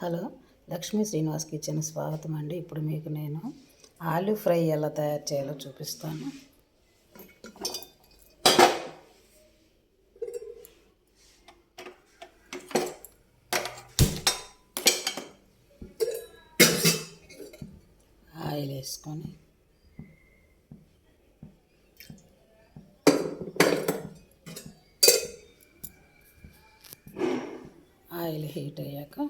Hello, Lakshmi Srinivas kitchen స్వాగతం అండి. ఇప్పుడు మీకు నేను ఆలూ ఫ్రై ఎలా తయారు చేయాలో చూపిస్తాను. ఆయిల్ వేసుకొని ఆయిల్ హీట్ అయ్యాక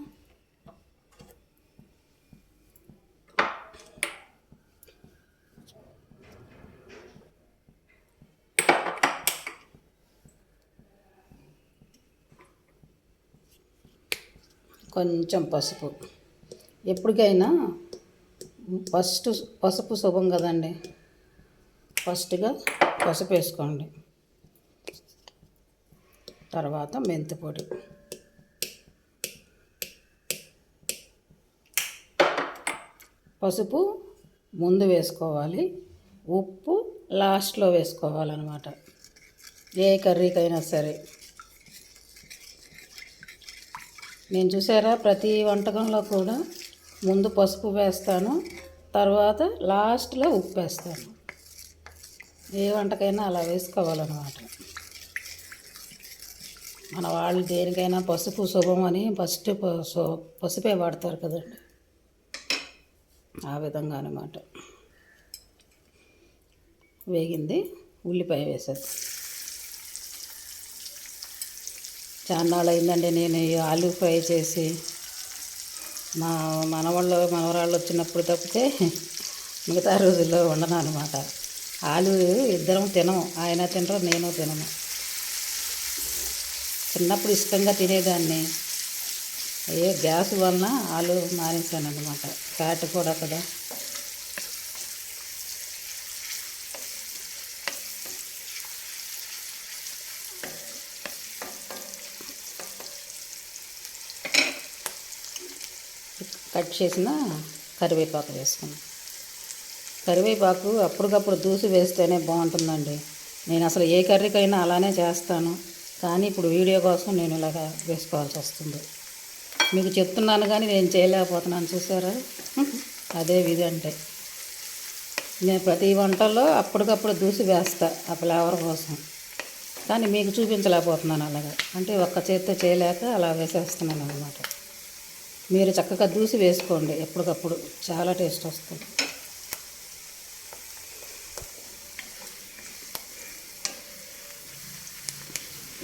కొంచెం పసుపు. ఎప్పటికైనా పసుపు శుభం కదండి. ఫస్ట్గా పసుపు వేసుకోండి, తర్వాత మెంతి పొడి, పసుపు ముందు వేసుకోవాలి, ఉప్పు లాస్ట్లో వేసుకోవాలన్నమాట. ఏ కర్రీకైనా సరే. నేను చూసారా, ప్రతి వంటకంలో కూడా ముందు పసుపు వేస్తాను, తర్వాత లాస్ట్లో ఉప్పు వేస్తాను. ఏ వంటకైనా అలా వేసుకోవాలన్నమాట. మన వాళ్ళు దేనికైనా పసుపు శుభం అని ఫస్ట్ పసుపే వాడతారు కదండి. ఆ విధంగా అన్నమాట. వేగింది, ఉల్లిపాయ వేసేది. చాన్నాళ్ళు అయిందండి నేను ఈ ఆలూ ఫ్రై చేసి. మా మనవరాళ్ళు వచ్చినప్పుడు తప్పితే మిగతా రోజుల్లో వండను అనమాట. ఆలూ ఇద్దరం తినము, ఆయన తినరు, నేను తినను. చిన్నప్పుడు ఇష్టంగా తినేదాన్ని. గ్యాస్ వలన ఆలూ మానేశాను అనమాట. ఫ్యాట్ కూడా కదా. కట్ చేసిన కరివేపాకు వేసుకున్నాను. కరివేపాకు అప్పటికప్పుడు దూసి వేస్తేనే బాగుంటుందండి. నేను అసలు ఏ కర్రీకైనా అలానే చేస్తాను, కానీ ఇప్పుడు వీడియో కోసం నేను ఇలాగా వేసుకోవాల్సి వస్తుంది. మీకు చెప్తున్నాను కానీ నేను చేయలేకపోతున్నాను, చూసారా. అదే విధి అంటే. నేను ప్రతి వంటల్లో అప్పటికప్పుడు దూసి వేస్తా ఆ ఫ్లేవర్ కోసం, కానీ మీకు చూపించలేకపోతున్నాను అలాగా. అంటే ఒక్క చేత్తో చేయలేక అలా వేసేస్తున్నాను అన్నమాట. మీరు చక్కగా దూసి వేసుకోండి ఎప్పటికప్పుడు, చాలా టేస్ట్ వస్తుంది.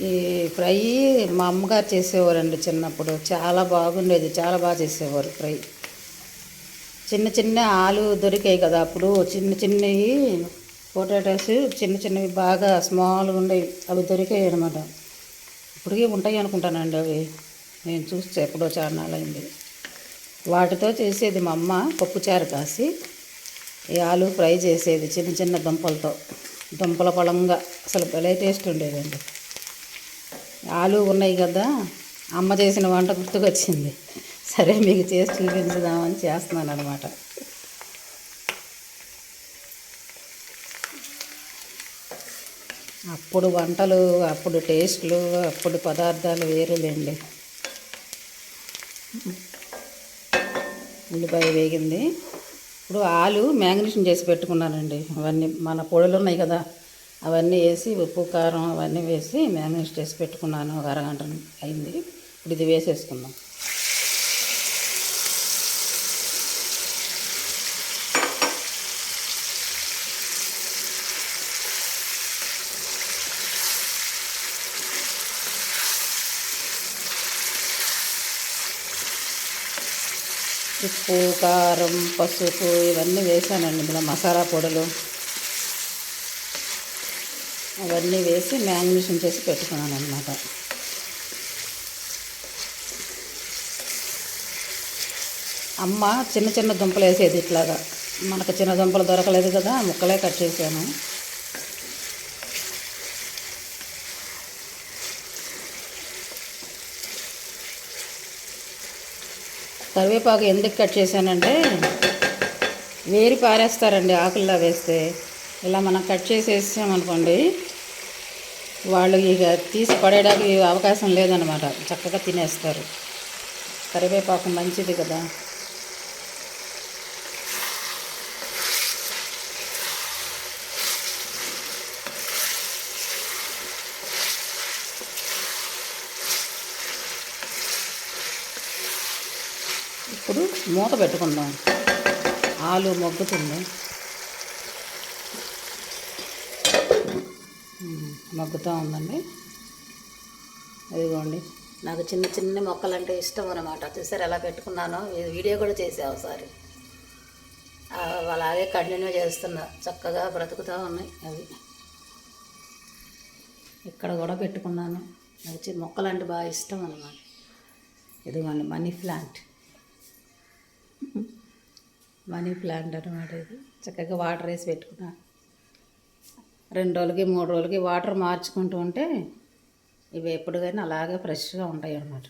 ఈ ఫ్రై మా అమ్మగారు చేసేవారండి చిన్నప్పుడు. చాలా బాగుండేది, చాలా బాగా చేసేవారు ఫ్రై. చిన్న చిన్న ఆలు దొరికాయి కదా అప్పుడు, చిన్న చిన్నవి పొటాటోస్ చిన్న చిన్నవి బాగా స్మాల్గా ఉండేవి, అవి దొరికాయి అనమాట. ఇప్పటికీ ఉంటాయి అనుకుంటానండి అవి. నేను చూస్తే ఎప్పుడో చాలా అయింది. వాటితో చేసేది మా అమ్మ. పప్పుచారు కాసి ఈ ఆలూ ఫ్రై చేసేది చిన్న చిన్న దుంపలతో, దుంపల పొలంగా. అసలు భలే టేస్ట్ ఉండేదండి. ఆలూ ఉన్నాయి కదా, అమ్మ చేసిన వంట గుర్తుకొచ్చింది. సరే మీకు చేసి చూపించుదామని చేస్తున్నాను అనమాట. అప్పుడు వంటలు, అప్పుడు టేస్ట్లు, అప్పుడు పదార్థాలు వేరేలేండి. ఉల్లిపాయ వేగింది. ఇప్పుడు ఆలు మ్యాగ్నేషన్ చేసి పెట్టుకున్నానండి. అవన్నీ మన పొడులు ఉన్నాయి కదా, అవన్నీ వేసి ఉప్పు కారం అవన్నీ వేసి మ్యాగ్నేషన్ చేసి పెట్టుకున్నాను. ఒక అరగంట అయింది. ఇప్పుడు ఇది వేసేసుకుందాం. ఉప్పు కారం పసుపు ఇవన్నీ వేసానండి. ఇందులో మసాలా పొడులు అవన్నీ వేసి మ్యాగ్నేషన్ చేసి పెట్టుకున్నాను అనమాట. అమ్మ చిన్న చిన్న దుంపలు వేసేది ఇట్లాగా. మనకు చిన్న దుంపలు దొరకలేదు కదా, ముక్కలే కట్ చేశాను. కరివేపాకు ఎందుకు కట్ చేశానంటే, వేరి పారేస్తారండి ఆకుల్లో వేస్తే. ఇలా మనం కట్ చేసి వేసామనుకోండి, వాళ్ళు ఇక తీసి పడేయడానికి అవకాశం లేదనమాట. చక్కగా తినేస్తారు. కరివేపాకు మంచిది కదా. ఇప్పుడు మూత పెట్టుకుందాం. ఆలు మగ్గుతుంది. మగ్గుతూ ఉందండి. అదిగోండి, నాకు చిన్న చిన్న మొక్కలు అంటే ఇష్టం అన్నమాట. చూసారు ఎలా పెట్టుకున్నానో, వీడియో కూడా చేసా ఒకసారి. అలాగే కంటిన్యూ చేస్తున్నా, చక్కగా బ్రతుకుతూ ఉన్నాయి అవి. ఇక్కడ కూడా పెట్టుకున్నాను. నాకు చిన్న మొక్కలు అంటే బాగా ఇష్టం అన్నమాట. ఇదిగోండి మనీ ప్లాంట్ అన్నమాట. ఇది చక్కగా వాటర్ వేసి పెట్టుకున్నా. 2 రోజులకి 3 రోజులకి వాటర్ మార్చుకుంటూ ఉంటే ఇవి ఎప్పుడుకైనా అలాగే ఫ్రెష్గా ఉంటాయి అన్నమాట.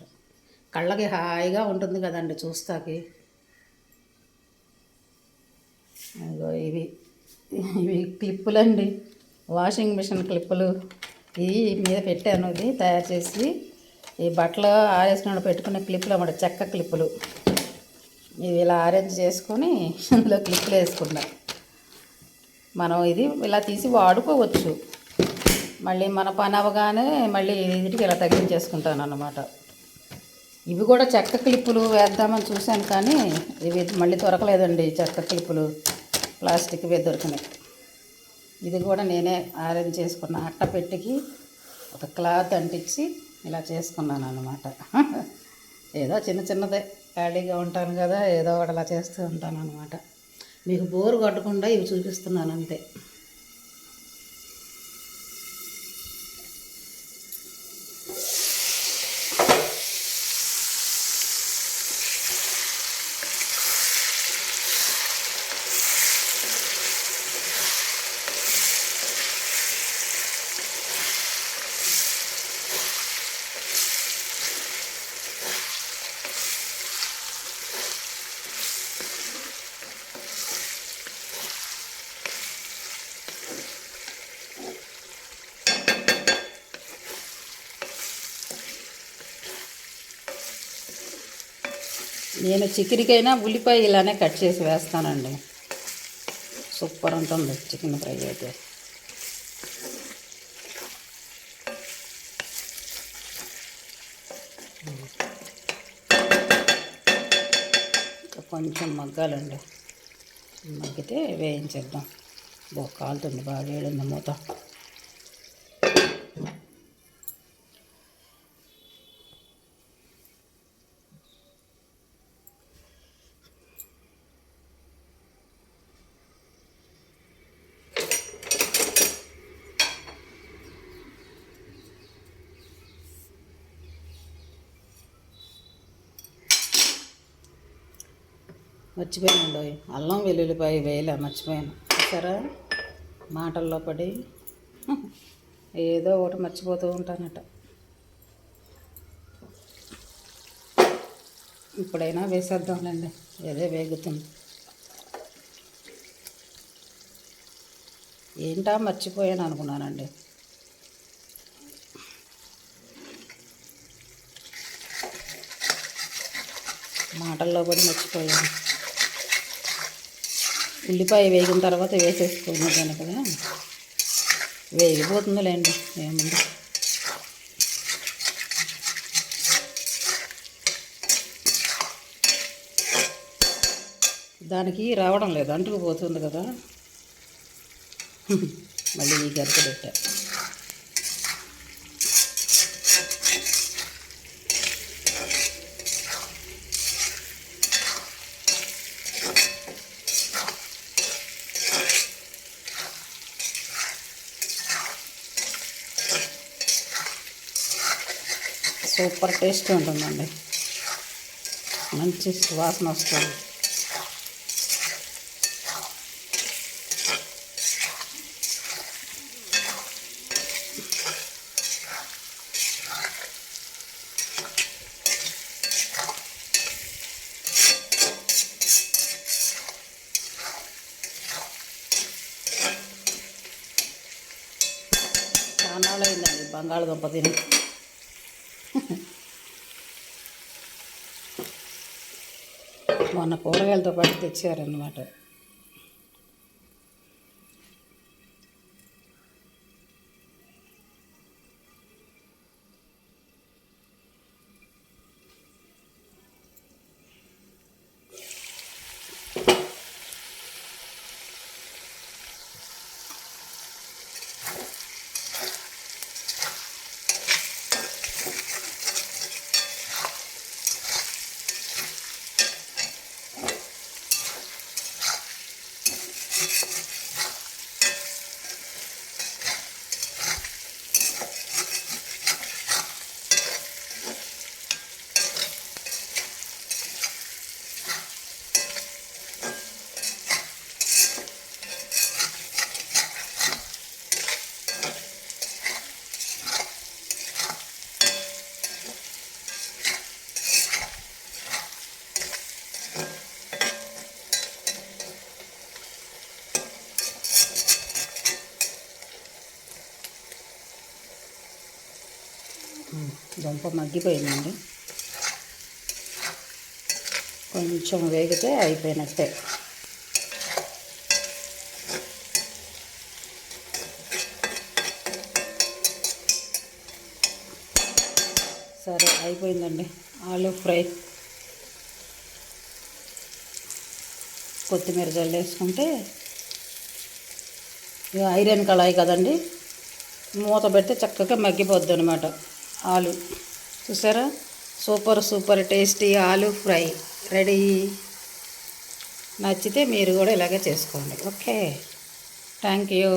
కళ్ళకి హాయిగా ఉంటుంది కదండి చూస్తాకి. ఇవి ఇవి క్లిప్పులండి, వాషింగ్ మిషన్ క్లిప్పులు. ఇవి మీద పెట్టాను, ఇది తయారు చేసి. ఈ బట్టలు ఆరేసిన పెట్టుకునే క్లిప్పులు అన్నమాట, చెక్క క్లిప్పులు. ఇవి ఇలా ఆరెంజ్ చేసుకొని అందులో క్లిప్పులు వేసుకున్నా. మనం ఇది ఇలా తీసి వాడుకోవచ్చు. మళ్ళీ మన పని అవగానే మళ్ళీ ఇంటికి ఇలా తగ్గించేసుకుంటాను అన్నమాట. ఇవి కూడా చెక్క క్లిప్పులు వేద్దామని చూశాను, కానీ ఇవి మళ్ళీ దొరకలేదండి. చెక్క క్లిప్పులు ప్లాస్టిక్వే దొరికినాయి. ఇది కూడా నేనే అరేంజ్ చేసుకున్న. అట్టపెట్టికి ఒక క్లాత్ అంటించి ఇలా చేసుకున్నాను అన్నమాట. ఏదో చిన్న చిన్నదే, ఖాళీగా ఉంటాను కదా, ఏదో ఒకటి అలా చేస్తూ ఉంటాను అన్నమాట. మీకు బోరు కొట్టకుండా ఇవి చూపిస్తున్నాను అంతే. నేను చికెన్కైనా ఉల్లిపాయ ఇలానే కట్ చేసి వేస్తానండి. సూపర్ ఉంటుంది చికెన్ ఫ్రై అయితే. కొంచెం మగ్గాలండి, మగ్గితే వేయించేద్దాం. కాలుతుంది, బాగా వేడింది మూత. మర్చిపోయాను, అల్లం వెల్లుల్లిపాయ వేయలే, మర్చిపోయాను. సరే, మాటల్లో పడి ఏదో ఒకటి మర్చిపోతూ ఉంటానట. ఇప్పుడైనా వేసేద్దాంలేండి, ఏదో వేగుతుంది. ఏంటా మర్చిపోయాను అనుకున్నానండి. మాటల్లో పడి మర్చిపోయాను. ఉల్లిపాయ వేగిన తర్వాత వేసేసుకున్నాను కదా, వేగిపోతుందిలేండి, ఏముంది. దానికి రావడం లేదు, అంటుకుపోతుంది కదా. మళ్ళీ ఈ గరిట పెట్టా. సూపర్ టేస్ట్ ఉంటుందండి, మంచి సువాసన వస్తుంది. చాలా అయిందండి బంగాళదుంప తిని. మొన్న కూరగాయలతో పాటు తెచ్చారనమాట. దుంప మగ్గిపోయిందండి. కొంచెం వేగితే అయిపోయినట్టే. సరే అయిపోయిందండి ఆలు ఫ్రై. కొత్తిమీర జల్లేసుకుంటే ఇక ఐరన్ కళాయి కదండి, మూత పెడితే చక్కగా మగ్గిపోద్ది అనమాట ఆలు. చూసారా, సూపర్ టేస్టీ ఆలు ఫ్రై రెడీ. నచ్చితే మీరు కూడా ఇలాగే చేసుకోండి. Okay, thank you.